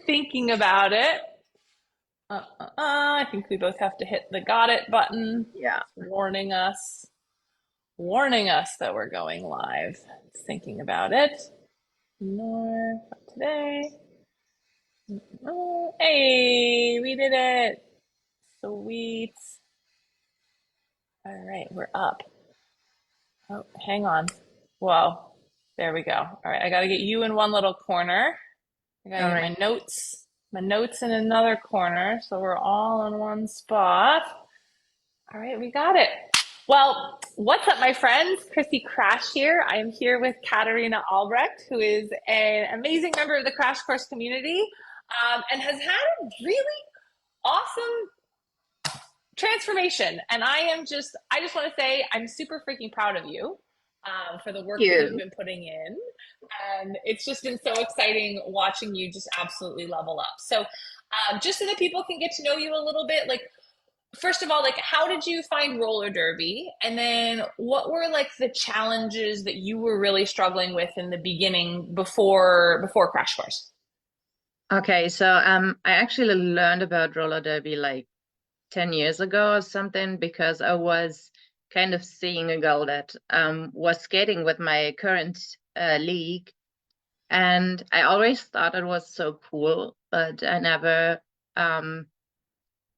thinking about it. I think we both have to hit the got it button. Yeah. It's warning us that we're going live. It's thinking about it. More today. Oh, hey, we did it. Sweet. All right, we're up. Oh, hang on. Whoa. There we go. All right, I got to get you in one little corner. I got to All get right. my notes in another corner, so we're all in one spot. All right, we got it. Well, what's up, my friends? Chrissy Crash here. I am here with Katarina Albrecht, who is an amazing member of the Crash Course community and has had a really awesome transformation. And I just want to say I'm super freaking proud of you for the work that you've You. been putting in. And it's just been so exciting watching you just absolutely level up. So, just so that people can get to know you a little bit, like, first of all, like, how did you find roller derby? And then what were like the challenges that you were really struggling with in the beginning before Crash Course? Okay, so I actually learned about roller derby like 10 years ago or something because I was kind of seeing a girl that was skating with my current league, and I always thought it was so cool, but um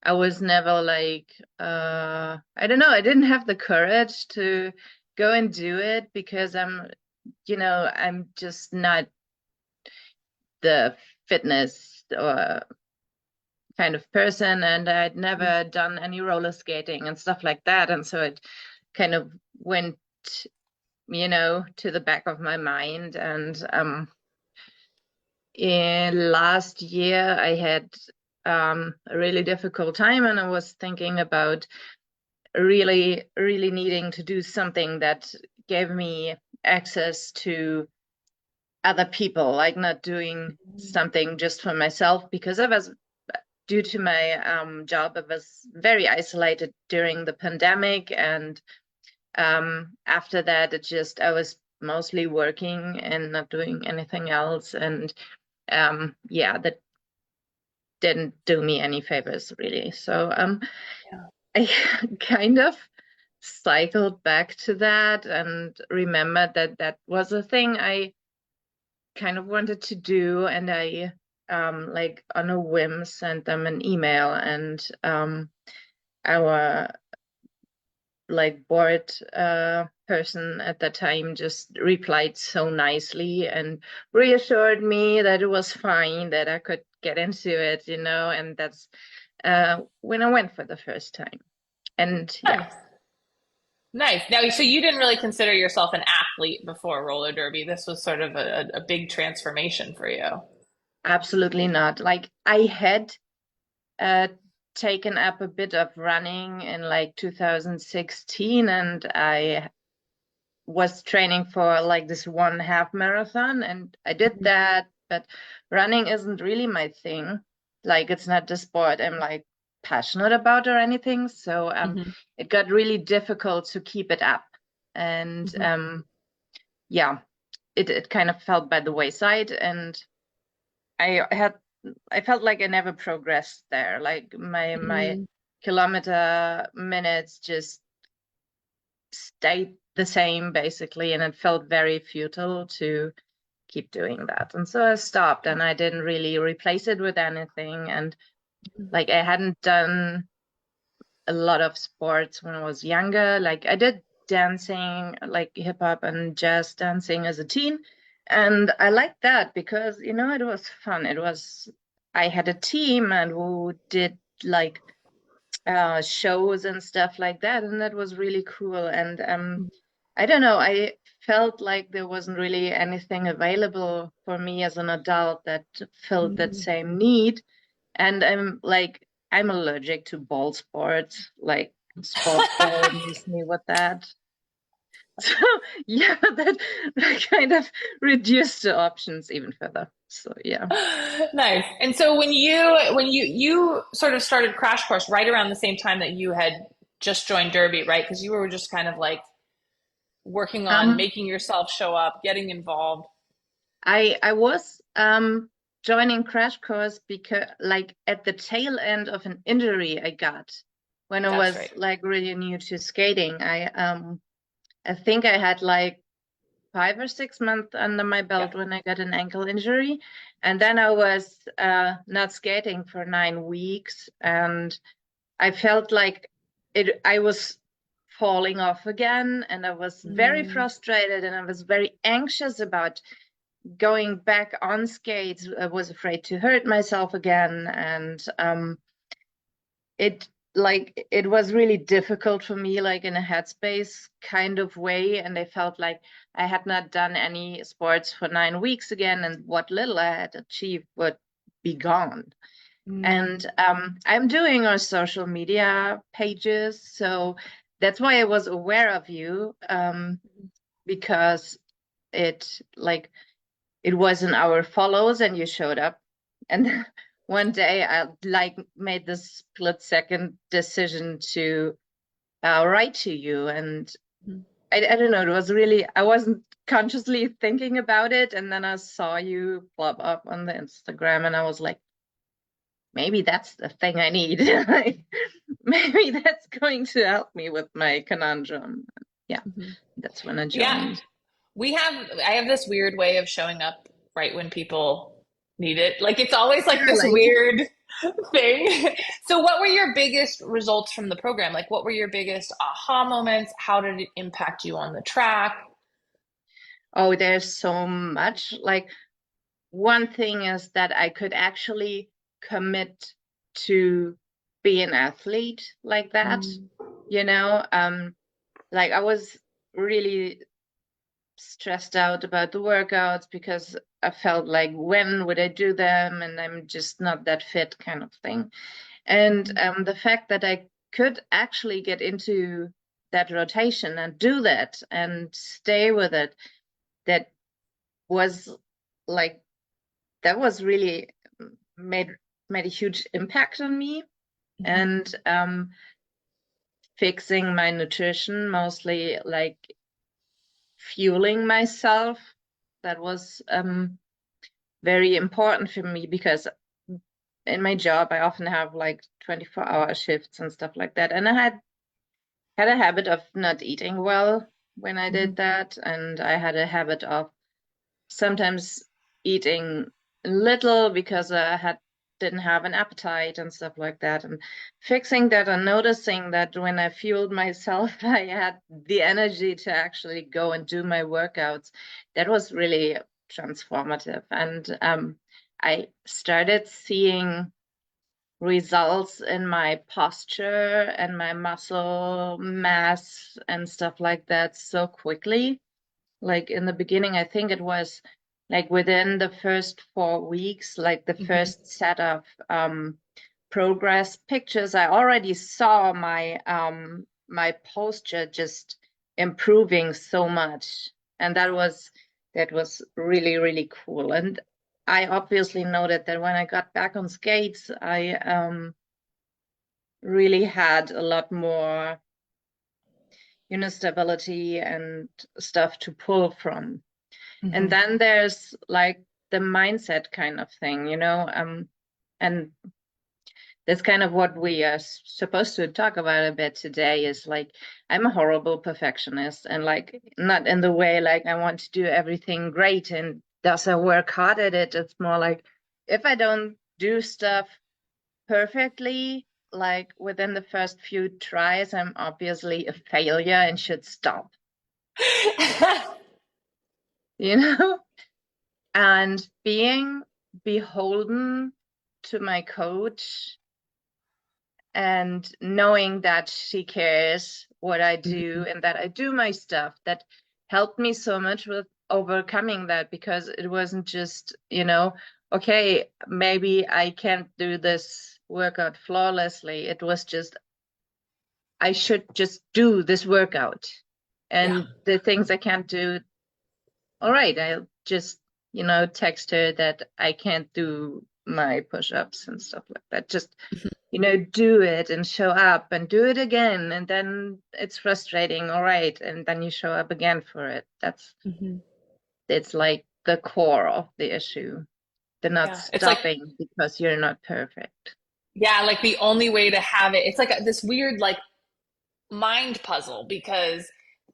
I was never like I don't know, I didn't have the courage to go and do it because I'm just not the fitness or kind of person, and I'd never done any roller skating and stuff like that, and so it kind of went to the back of my mind. And in last year I had a really difficult time, and I was thinking about really needing to do something that gave me access to other people, like not doing something just for myself, because I was, due to my job, I was very isolated during the pandemic. And after that, I was mostly working and not doing anything else. And yeah, that didn't do me any favors, really. So Yeah. I kind of cycled back to that and remembered that that was a thing I kind of wanted to do. And I like on a whim sent them an email, and our like board person at the time just replied so nicely and reassured me that it was fine, that I could get into it. And that's when I went for the first time. And yeah. Nice. Nice. Now, so you didn't really consider yourself an athlete before roller derby. This was sort of a big transformation for you. Absolutely not. Like, I had uh, taken up a bit of running in like 2016, and I was training for like this one half marathon, and I did that, but running isn't really my thing. Like, it's not the sport I'm like passionate about or anything. So Hmm. it got really difficult to keep it up. And Hmm. yeah, it kind of fell by the wayside, and I had I felt like I never progressed there. Like my Hmm. kilometer minutes just stayed the same basically, and it felt very futile to keep doing that. And so I stopped, and I didn't really replace it with anything. And like, I hadn't done a lot of sports when I was younger. Like, I did dancing, like hip hop and jazz dancing as a teen. And I liked that because, it was fun. I had a team and who did like shows and stuff like that. And that was really cool. And I don't know, I felt like there wasn't really anything available for me as an adult that filled that Hmm. same need. And I'm allergic to ball sports. Like, sports ball miss me with that. So yeah, that kind of reduced the options even further. So yeah. Nice. And so when you sort of started Crash Course right around the same time that you had just joined Derby, right? Because you were just kind of like working on Um making yourself show up, getting involved. I was joining crash course because like at the tail end of an injury I got when I That's was right. like really new to skating. I think I had like 5 or 6 months under my Yeah. belt when I got an ankle injury. And then I was not skating for 9 weeks. And I felt like I was falling off again. And I was very Mm, frustrated and I was very anxious about going back on skates. I was afraid to hurt myself again. And it it was really difficult for me, like in a headspace kind of way, and I felt like I had not done any sports for 9 weeks again, and what little I had achieved would be gone. And mm, I'm doing our social media pages, so that's why I was aware of you, because it like it was in our follows and you showed up. And one day I like made this split second decision to write to you. And mm. I don't know, it was really, I wasn't consciously thinking about it. And then I saw you pop up on the Instagram and I was like, maybe that's the thing I need. Like, maybe that's going to help me with my conundrum. Yeah, Mhm. that's when I Yeah, joined. I have this weird way of showing up right when people need it. Like it's always like this Like, weird thing. So what were your biggest results from the program? Like what were your biggest aha moments? How did it impact you on the track? oh, there's so much. Like, one thing is that I could actually commit to be an athlete like that, Mm, you know? Like I was really stressed out about the workouts because I felt like when would I do them and I'm just not that fit kind of thing. And mhm, the fact that I could actually get into that rotation and do that and stay with it, that was like that was really made made a huge impact on me. mhm, And fixing my nutrition, mostly like fueling myself, that was very important for me because in my job I often have like 24-hour shifts and stuff like that, and I had a habit of not eating well when I did mhm, that, and I had a habit of sometimes eating little because I had didn't have an appetite and stuff like that. And fixing that and noticing that when I fueled myself, I had the energy to actually go and do my workouts. That was really transformative. And I started seeing results in my posture and my muscle mass and stuff like that so quickly. Like in the beginning, I think it was like within the first 4 weeks, like the mhm, first set of progress pictures, I already saw my posture just improving so much. And that was really, really cool. And I obviously noted that when I got back on skates, I really had a lot more, stability and stuff to pull from. And mhm, then there's like the mindset kind of thing, and that's kind of what we are supposed to talk about a bit today is like I'm a horrible perfectionist, and like not in the way like I want to do everything great and thus I work hard at it. It's more like if I don't do stuff perfectly, like within the first few tries, I'm obviously a failure and should stop, you know? And being beholden to my coach and knowing that she cares what I do mhm. and that I do my stuff, that helped me so much with overcoming that, because it wasn't just, okay, maybe I can't do this workout flawlessly. It was just, I should just do this workout. Yeah. And the things I can't do, all right, I'll just, text her that I can't do my push-ups and stuff like that. Just, do it and show up and do it again. And then it's frustrating, all right. And then you show up again for it. Mhm. It's like the core of the issue. the not Yeah. It's like, stopping because you're not perfect. yeah, like the only way to have it, it's like this weird, like, mind puzzle because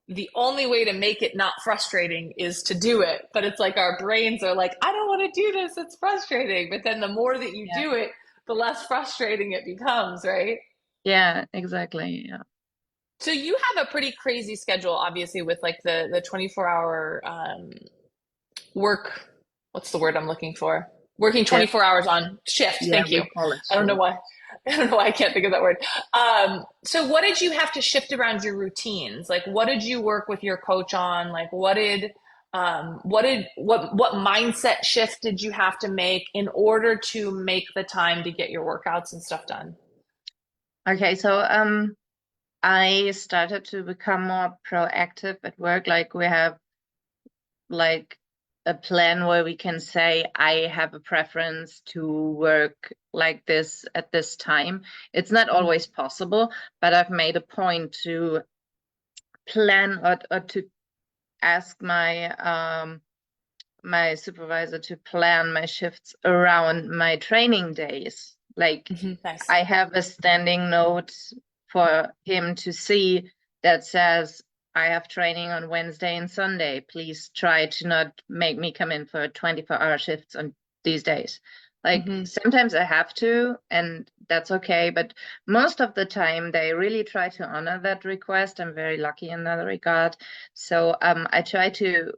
the only way to make it not frustrating is to do it. But it's like our brains are like, I don't want to do this. It's frustrating. But then the more that you Yeah. do it, the less frustrating it becomes, right? Yeah, exactly. Yeah. So you have a pretty crazy schedule, obviously, with like the 24-hour work. What's the word I'm looking for? Working Shift. 24 hours on shift. Yeah, Thank you. we call it I don't know shift. why. I don't know why I can't think of that word. So what did you have to shift around your routines? Like, what did you work with your coach on? Like, what mindset shift did you have to make in order to make the time to get your workouts and stuff done? Okay, so I started to become more proactive at work. Like we have like a plan where we can say I have a preference to work like this at this time. It's not always possible, but I've made a point to plan or to ask my supervisor to plan my shifts around my training days. Like Nice. I have a standing note for him to see that says, I have training on Wednesday and Sunday. Please try to not make me come in for 24-hour shifts on these days. Like Hmm. sometimes I have to, and that's okay. But most of the time, they really try to honor that request. I'm very lucky in that regard. So I try to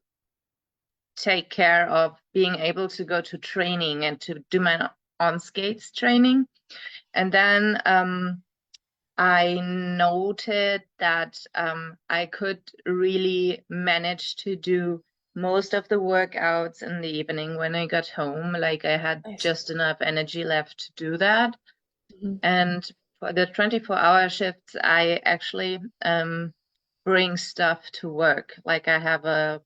take care of being able to go to training and to do my on skates training. And then I noted that I could really manage to do most of the workouts in the evening when I got home. Like I had Nice. just enough energy left to do that. Hmm. And for the 24-hour shifts, I actually bring stuff to work. Like I have a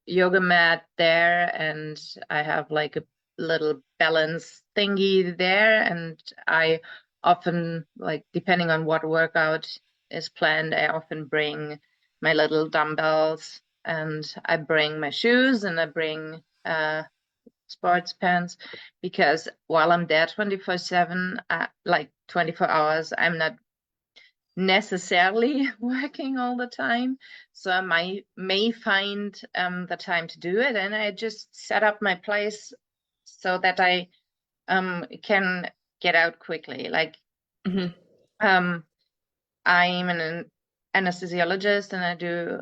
yoga mat there, and I have like a little balance thingy there. And I often, like, depending on what workout is planned, I often bring my little dumbbells, and I bring my shoes, and I bring sports pants, because while I'm there 24/7, like 24 hours, I'm not necessarily working all the time. So I may find the time to do it, and I just set up my place so that I can get out quickly. Like Hmm. um, I'm an anesthesiologist, and I do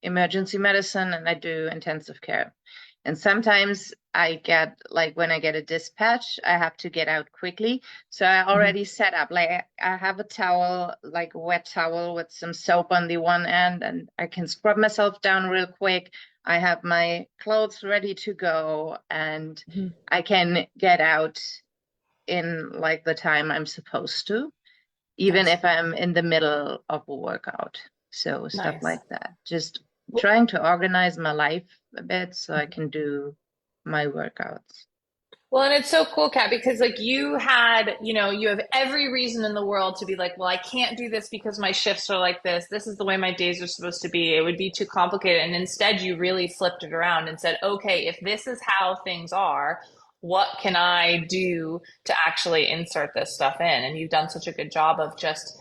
emergency medicine, and I do intensive care. And sometimes I get, like, when I get a dispatch, I have to get out quickly. So I Hmm. already set up, like, I have a towel, like a wet towel with some soap on the one end, and I can scrub myself down real quick. I have my clothes ready to go, and Hmm. I can get out in like the time I'm supposed to, even Nice. if I'm in the middle of a workout. So stuff Nice. like that. Just Well, trying to organize my life a bit so I can do my workouts. well, and it's so cool, Kat, because like you have every reason in the world to be like, well, I can't do this because my shifts are like this. This is the way my days are supposed to be. It would be too complicated. And instead, you really flipped it around and said, okay, if this is how things are, what can I do to actually insert this stuff in? And you've done such a good job of just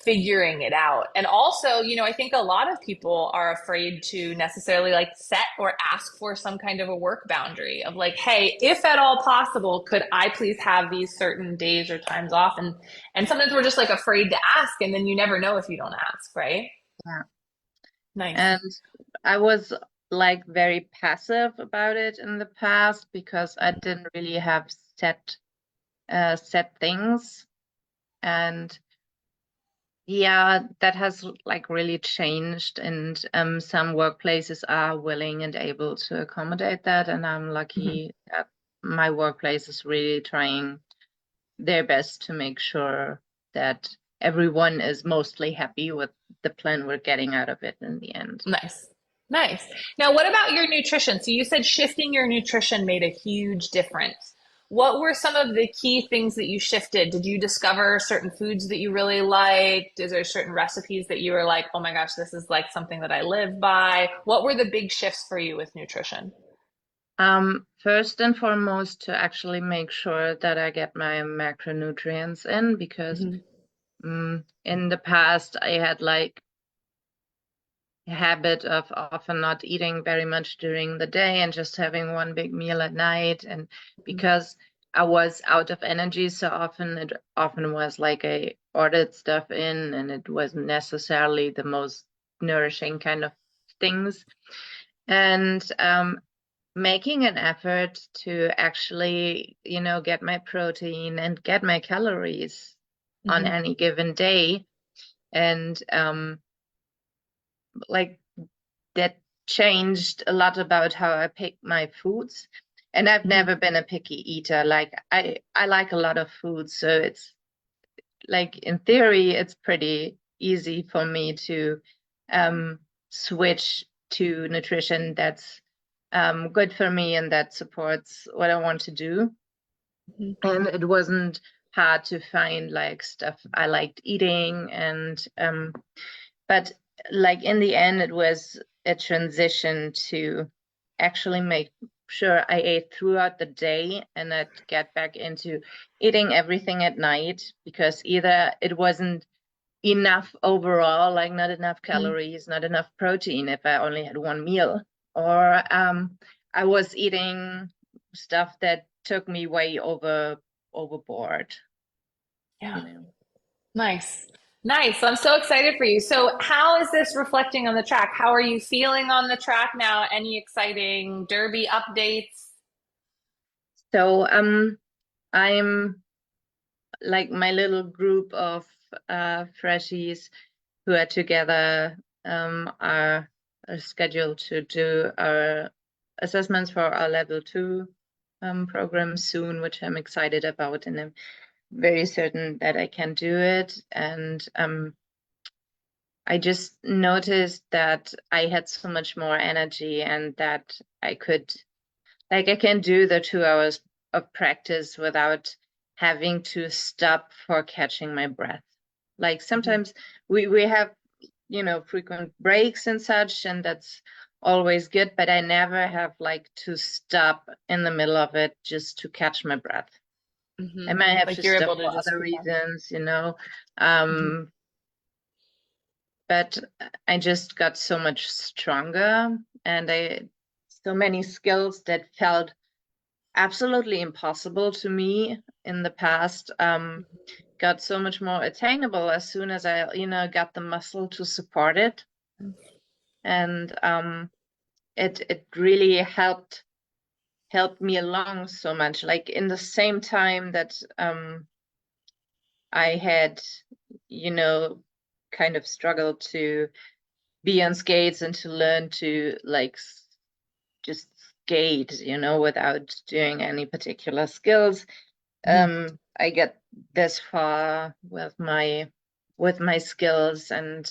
figuring it out. And also, I think a lot of people are afraid to necessarily like set or ask for some kind of a work boundary of like, hey, if at all possible, could I please have these certain days or times off? And sometimes we're just like afraid to ask, and then you never know if you don't ask, right? Yeah. Nice. And I was like very passive about it in the past because I didn't really have set things. And yeah, that has like really changed, and some workplaces are willing and able to accommodate that, and I'm Mhm. lucky that my workplace is really trying their best to make sure that everyone is mostly happy with the plan we're getting out of it in the end. Nice. Nice. Now, what about your nutrition? So you said shifting your nutrition made a huge difference. What were some of the key things that you shifted? Did you discover certain foods that you really liked? Is there certain recipes that you were like, oh my gosh, this is like something that I live by? What were the big shifts for you with nutrition? first and foremost to actually make sure that I get my macronutrients in, because Mhm. in the past I had like a habit of often not eating very much during the day and just having one big meal at night. And because I was out of energy so often, it often was like I ordered stuff in and it wasn't necessarily the most nourishing kind of things. And making an effort to actually, get my protein and get my calories on Mhm. any given day. And like that changed a lot about how I pick my foods. And I've Mhm. never been a picky eater. Like I like a lot of food, so it's like in theory, it's pretty easy for me to um, switch to nutrition that's good for me and that supports what I want to do. Mhm. And it wasn't hard to find like stuff I liked eating. And but like in the end, it was a transition to actually make sure I ate throughout the day and I'd get back into eating everything at night, because either it wasn't enough overall, like not enough Mhm. calories, not enough protein if I only had one meal, or I was eating stuff that took me way overboard, Yeah. you know. Nice. Nice. I'm so excited for you. So, how is this reflecting on the track? How are you feeling on the track now? Any exciting derby updates? So I'm like my little group of freshies who are together are scheduled to do our assessments for our level 2 program soon, which I'm excited about, and I'm very certain that I can do it. And I just noticed that I had so much more energy and that I could, like, I can do the 2 hours of practice without having to stop for catching my breath. Like Mhm. sometimes we have, frequent breaks and such, and that's always good, but I never have like to stop in the middle of it just to catch my breath. I Mhm. might have Like to you're stop able to for just other keep on. reasons. Mhm. Um, but I just got so much stronger, and I so many skills that felt absolutely impossible to me in the past got so much more attainable as soon as I, got the muscle to support it. And it really helped me along so much. Like in the same time that I had, you know, kind of struggled to be on skates and to learn to like just skate, without doing any particular skills. Mhm. I get this far with my skills, and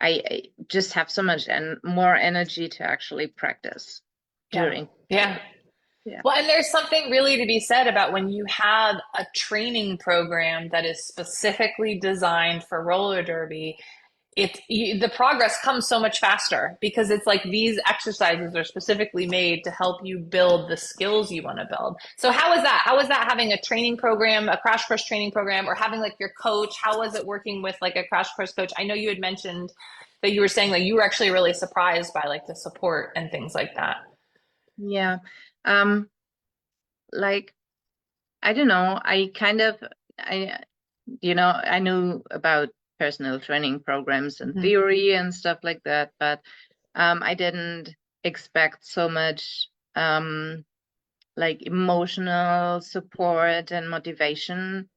I just have so much and more energy to actually practice Yeah. during. Yeah. Yeah. Well, and there's something really to be said about when you have a training program that is specifically designed for roller derby. The progress comes so much faster because it's like these exercises are specifically made to help you build the skills you want to build. So how is that? How is that having a training program, a crash course training program, or having like your coach? How was it working with like a crash course coach? I know you had mentioned that you were saying like you were actually really surprised by like the support and things like that. Yeah. Um, like I don't know, I knew about personal training programs and Mhm. theory and stuff like that, but I didn't expect so much like emotional support and motivation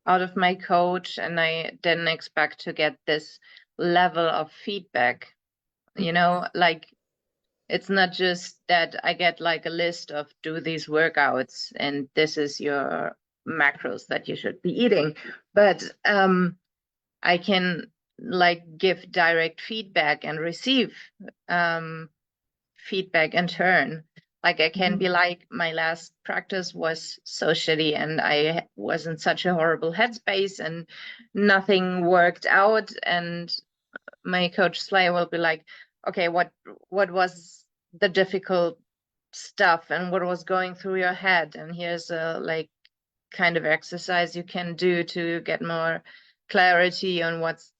out of my coach, and I didn't expect to get this level of feedback. Like it's not just that I get like a list of do these workouts and this is your macros that you should be eating, but I can like give direct feedback and receive um, feedback in turn. Like I can Mhm. be like, my last practice was so shitty and I was in such a horrible headspace and nothing worked out. And my coach Slayer will be like, okay, what was the difficult stuff and what was going through your head, and here's a like kind of exercise you can do to get more clarity on what's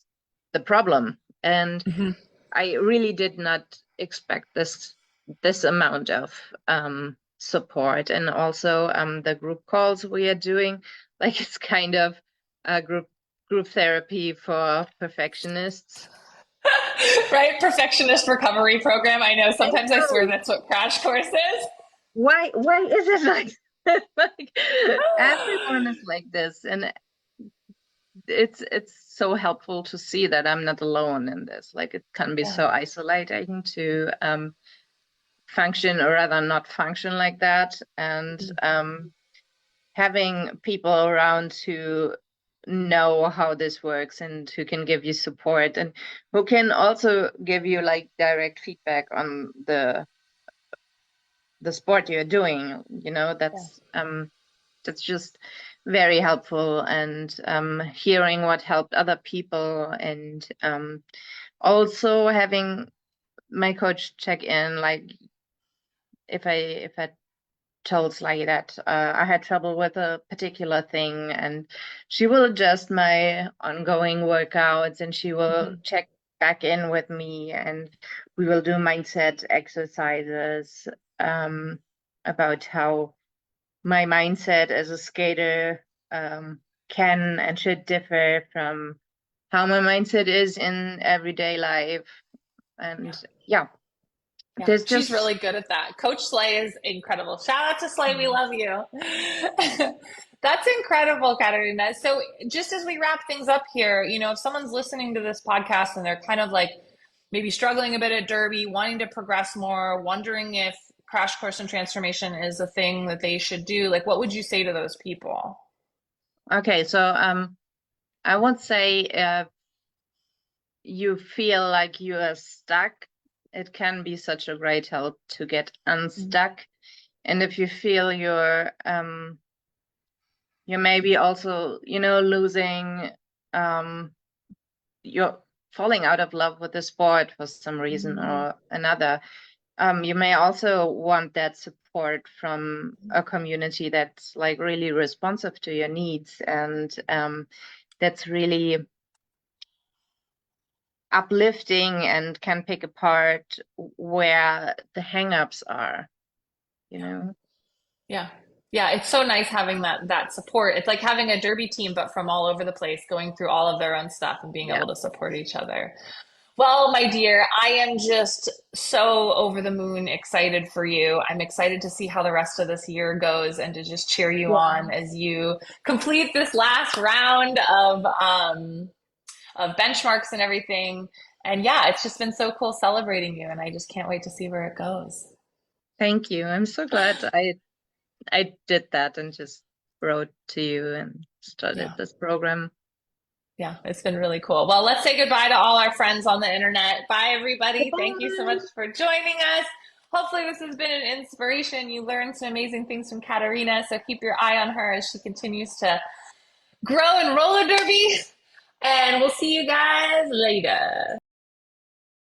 the problem. And Mhm. I really did not expect this amount of support. And also the group calls we are doing, like it's kind of a group therapy for perfectionists. Right? Perfectionist recovery program. I know I sometimes I swear know. that's what Crash Course is. Why is it like like everyone is like this? And it's so helpful to see that I'm not alone in this. Like it can be Yeah. so isolating to function or rather not function like that. And having people around who know how this works and who can give you support and who can also give you like direct feedback on the sport you're doing, Yeah. that's just very helpful. And hearing what helped other people, and also having my coach check in, like if I told like that I had trouble with a particular thing, and she will adjust my ongoing workouts, and she will Mhm. check back in with me, and we will do mindset exercises about how my mindset as a skater can and should differ from how my mindset is in everyday life. And yeah, Yeah, there's she's just really good at that. Coach Slay is incredible. Shout out to Slay, we love you. That's incredible, Katarina. So, just as we wrap things up here, if someone's listening to this podcast and they're kind of like maybe struggling a bit at Derby, wanting to progress more, wondering if Crash Course and Transformation is a thing that they should do, like what would you say to those people? okay. So I would say you feel like you are stuck, it can be such a great help to get unstuck. And if you feel you're maybe also, losing you're falling out of love with the sport for some reason Mm-hmm. or another, you may also want that support from a community that's like really responsive to your needs, and that's really uplifting and can pick apart where the hangups are, you know? Yeah. Yeah, it's so nice having that support. It's like having a derby team, but from all over the place, going through all of their own stuff and being Yeah. able to support each other. Well, my dear, I am just so over the moon excited for you. I'm excited to see how the rest of this year goes and to just cheer you Yeah. on as you complete this last round of benchmarks and everything. And yeah, it's just been so cool celebrating you, and I just can't wait to see where it goes. Thank you. I'm so glad I did that and just wrote to you and started Yeah. this program. Yeah, it's been really cool. Well, let's say goodbye to all our friends on the internet. Bye, everybody. Thank you so much Goodbye. for joining us. Hopefully, this has been an inspiration. You learned some amazing things from Katarina, so keep your eye on her as she continues to grow in roller derby. And we'll see you guys later.